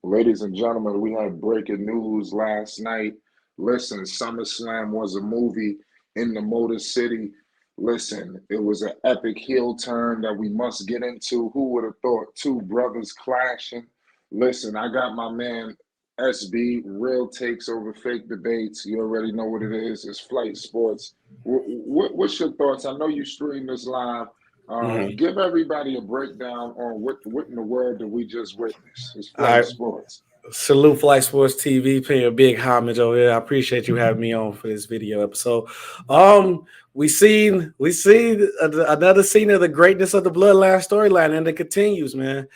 Ladies and gentlemen, we had breaking news last night. Listen, Summerslam was a movie in the Motor City. Listen, it was an epic heel turn that we must get into. Who would have thought two brothers clashing? Listen, I got my man SB, real takes over fake debates. You already know what it is. It's Flight Sports. What's your thoughts? I know you stream this live. Mhm. Give everybody a breakdown on what in the world did we just witness. It's All Flight right. Sports. Salute Flight Sports TV, paying a big homage over here. I appreciate you having me on for this video episode. Um, we seen another scene of the greatness of the Bloodline storyline, and it continues, man.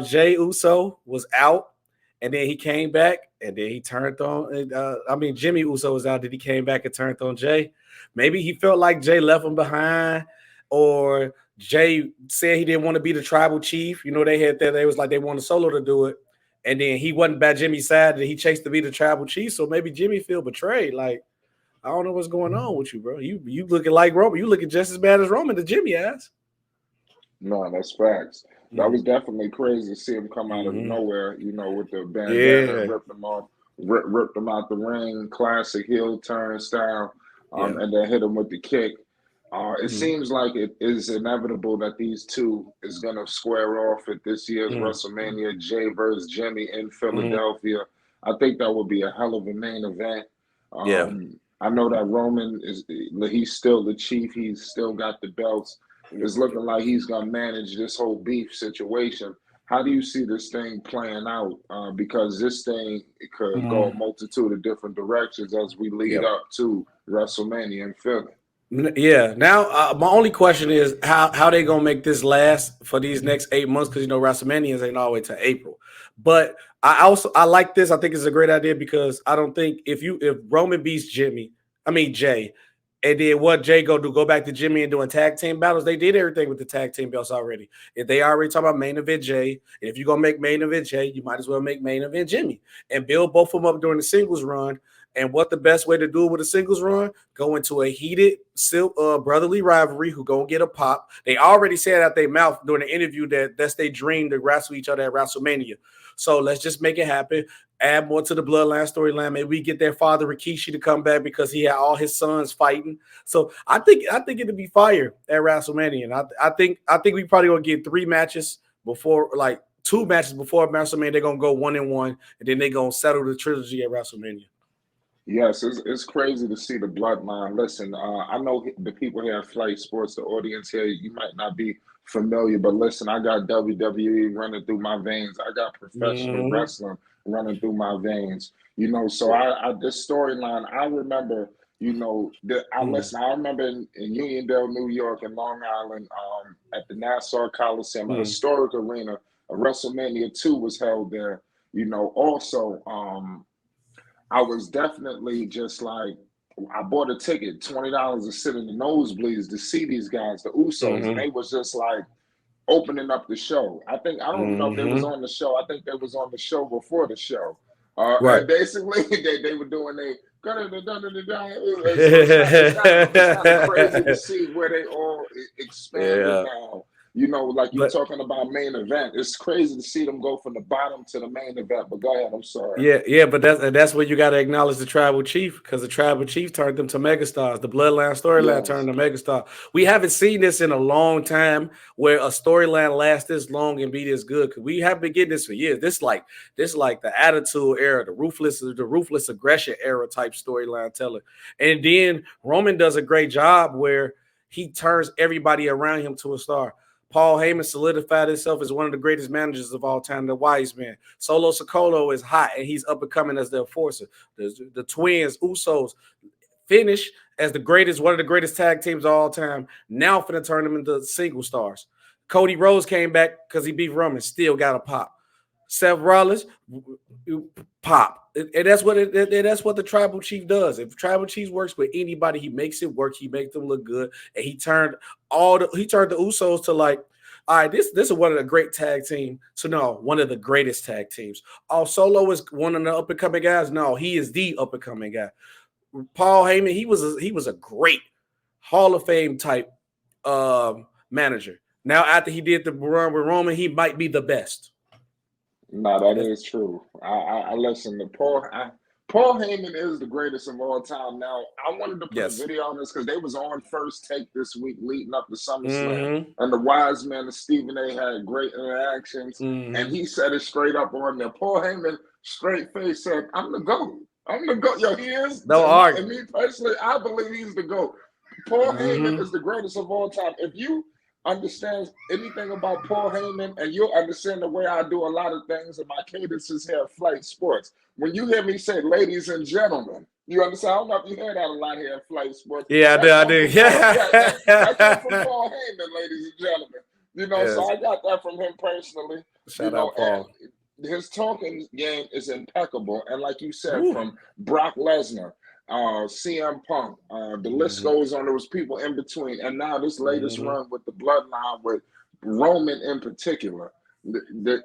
Jay Uso was out, and then he came back, and then he turned on. Jimmy Uso was out, then he came back and turned on Jay. Maybe he felt like Jay left him behind, or Jay said he didn't want to be the tribal chief. You know, they had that. They was like they wanted Solo to do it, and then he wasn't by Jimmy's side, and he chased to be the tribal chief. So maybe Jimmy feel betrayed. Like, I don't know what's going on with you, bro. You looking like Roman. You looking just as bad as Roman to Jimmy ass. No, that's facts. That Mm-hmm. was definitely crazy to see him come out of Mm-hmm. nowhere, with the bandana, Yeah. ripped him off, ripped him out the ring, classic heel turn style, Yeah. and then hit him with the kick. It Mm-hmm. seems like it is inevitable that these two is going to square off at this year's WrestleMania, Jay versus Jimmy in Mm-hmm. Philadelphia. I think that would be a hell of a main event. Yeah. I know that Roman he's still the chief. He's still got the belts. It's looking like he's going to manage this whole beef situation. How do you see this thing playing out? Because this thing it could go a Mm-hmm. multitude of different directions as we lead Yep. up to WrestleMania in Philly. Yeah. Now, my only question is how they gonna make this last for these next 8 months? Because WrestleMania ain't all the way to April. But I like this. I think it's a great idea because I don't think if Roman beats Jay, and then what Jay go do? Go back to Jimmy and doing tag team battles. They did everything with the tag team belts already. If they already talk about main event Jay, and if you're gonna make main event Jay, you might as well make main event Jimmy and build both of them up during the singles run. And what the best way to do it with a singles run? Go into a heated brotherly rivalry who gonna get a pop. They already said out their mouth during the interview that that's their dream to wrestle each other at WrestleMania. So let's just make it happen. Add more to the bloodline storyline. Maybe we get their father Rikishi to come back because he had all his sons fighting. So I think it'll be fire at WrestleMania. And I think we probably gonna get 3 matches before, like 2 matches before WrestleMania. They're gonna go 1-1, and then they're gonna settle the trilogy at WrestleMania. Yes, it's crazy to see the bloodline. Listen, I know the people here at Flight Sports, the audience here, you might not be familiar, but listen, I got WWE running through my veins. I got professional Mm-hmm. wrestling running through my veins. So Yeah. I this storyline, I remember, that I Mm-hmm. listen, I remember in Uniondale, New York, and Long Island, at the Nassau Coliseum, a historic arena, a WrestleMania 2 was held there. Also, I was definitely just like, I bought a ticket, $20 to sit in the nosebleeds to see these guys, the Usos, and Mm-hmm. they was just like opening up the show. I don't even know if they was Mm-hmm. on the show. I think they was on the show before the show. Right. And basically they were doing so it's kind of crazy to see where they all expanded Yeah. now. Like you But talking about main event. It's crazy to see them go from the bottom to the main event. But go ahead, I'm sorry. yeah, but that's where you got to acknowledge the tribal chief because the tribal chief turned them to megastars. The bloodline storyline turned Yes. to megastar. We haven't seen this in a long time where a storyline lasts this long and be this good. Because we have been getting this for years. This like the attitude era, the ruthless aggression era type storyline telling. And then Roman does a great job where he turns everybody around him to a star. Paul Heyman solidified himself as one of the greatest managers of all time, the wise man. Solo Sikoa is hot and he's up and coming as the enforcer. The twins, Usos, finish as one of the greatest tag teams of all time. Now finna turn them into single stars. Cody Rhodes came back because he beat Roman, still got a pop. Seth Rollins, pop. And that's what the tribal chief does. If tribal chief works with anybody, he makes it work. He makes them look good. And he turned the Usos to like, all right, this is one of the great tag teams. So no, one of the greatest tag teams. Oh, Solo is one of the up and coming guys. No, he is the up and coming guy. Paul Heyman, he was a great Hall of Fame type manager. Now after he did the run with Roman, he might be the best. No, that That's, is true. I listen to Paul Heyman is the greatest of all time. Now, I wanted to put a yes. video on this because they was on First Take this week leading up to SummerSlam, Mm-hmm. and the Wise Man and Stephen A had great interactions, and Mm-hmm. he said it straight up on there. Paul Heyman straight face said, "I'm the GOAT. I'm the GOAT." Yo, he is. No And argument. me personally, I believe he's the GOAT. Paul Heyman Mm-hmm. is the greatest of all time. If you understand anything about Paul Heyman, and you'll understand the way I do a lot of things, and my cadences here at Flight Sports. When you hear me say "ladies and gentlemen," you understand. I don't know if you hear that a lot here at Flight Sports. Yeah, I do. That I come do. from Paul. Yeah, that come from Yeah. Paul Heyman, ladies and gentlemen. So Yes. I got that from him personally. Shout out And Paul. his talking game is impeccable. And like you said, Woo. from Brock Lesnar, CM Punk, the list Mm-hmm. goes on. There was people in between, and now this latest Mm-hmm. run with the Bloodline with Roman in particular.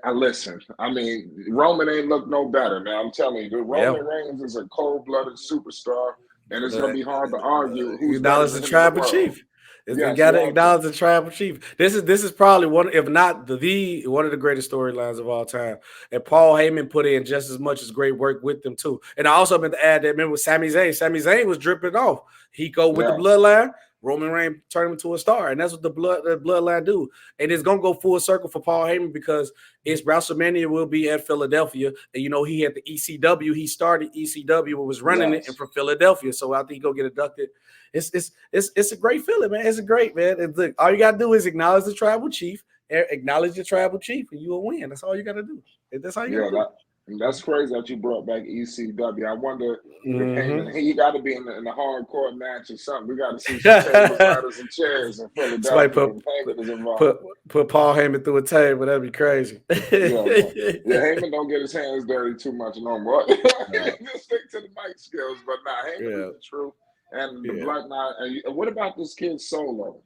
I listen. I mean, Roman ain't look no better, man. I'm telling you, the Yeah. Roman Reigns is a cold-blooded superstar, and it's gonna Uh, be hard to argue who's better Acknowledge the than him in the tribal world. chief. You Yes, got you to have to. acknowledge the tribal chief. This is probably one, if not the one of the greatest storylines of all time. And Paul Heyman put in just as much as great work with them too. And I also meant to add that, remember Sami Zayn. Sami Zayn was dripping off. He go with the Yes, bloodline. Roman Reigns turned him to a star, and that's what the bloodline do. And it's gonna go full circle for Paul Heyman because it's WrestleMania will be at Philadelphia, and he had the ECW. He started ECW and was running it, and yes. from Philadelphia. So I think he go get inducted. It's a great feeling, man. It's a great man. Look, all you gotta do is acknowledge the tribal chief, acknowledge the tribal chief, and you will win. That's all you gotta do. That's all you gotta Yeah, do. that's crazy that you brought back ECW. I wonder if Mm-hmm. Heyman he got to be in the hardcore match or something. We got to see some tables, ladders, and chairs in Somebody Philadelphia if Heyman is involved. put put Paul Heyman through a table. That'd be crazy. Yeah, yeah. Heyman don't get his hands dirty too much no more. Nah, Just stick to the mic skills. But nah, Heyman is yeah, the truth. And the yeah. Bloodline. And what about this kid Solo?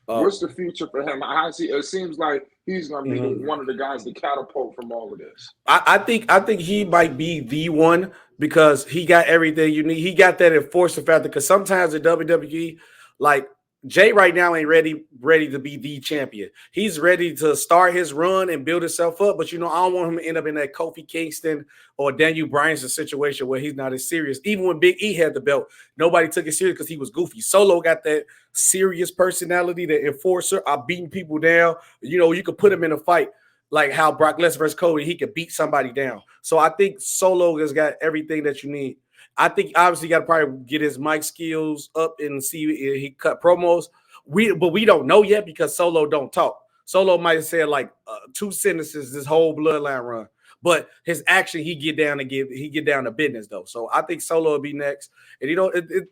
Uh, What's the future for him? I see. It seems like he's going to be mhm. one of the guys to catapult from all of this. I think he might be the one because he got everything you need. He got that enforcer factor because sometimes in WWE, like Jay right now ain't ready to be the champion. He's ready to start his run and build himself up. But I don't want him to end up in that Kofi Kingston or Daniel Bryan's situation where he's not as serious. Even when Big E had the belt, nobody took it serious because he was goofy. Solo got that serious personality, the enforcer. I'm beating people down. You could put him in a fight like how Brock Lesnar versus Cody, he could beat somebody down. So I think Solo has got everything that you need. I think obviously got to probably get his mic skills up and see if he cut promos. But we don't know yet because Solo don't talk. Solo might have said like 2 sentences this whole bloodline run, but his action he get down to business though. So I think Solo will be next. And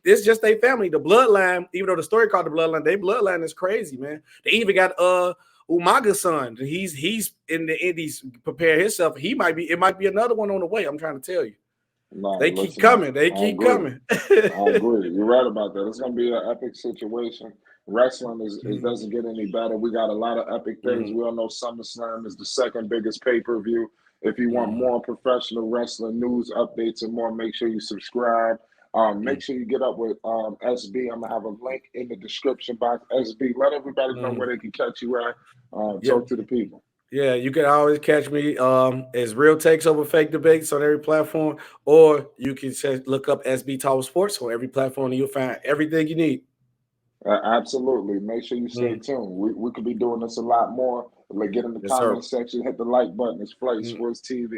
it's just a family. The bloodline, even though the story called the bloodline, their bloodline is crazy, man. They even got Umaga's son. He's in the Indies prepare himself. It might be another one on the way. I'm trying to tell you. No, They keep listen, coming. They I keep agree. coming. I agree. You're right about that. It's going to be an epic situation. Wrestling doesn't get any better. We got a lot of epic things. Mhm, We all know SummerSlam is the second biggest pay-per-view. If you want mhm, more professional wrestling news updates and more, make sure you subscribe. Make sure you get up with SB. I'm gonna have a link in the description box. SB, let everybody know mhm. where they can catch you at. Yeah, Talk to the people. yeah. You can always catch me as Real Takes Over Fake Debates on every platform, or you can look up SB Talk Sports on every platform, and you'll find everything you need. Absolutely. Make sure you stay Mm, tuned. We could be doing this a lot more. Like, get in the yes, sir. comment section, hit the like button. It's Flight Mm. Sports TV.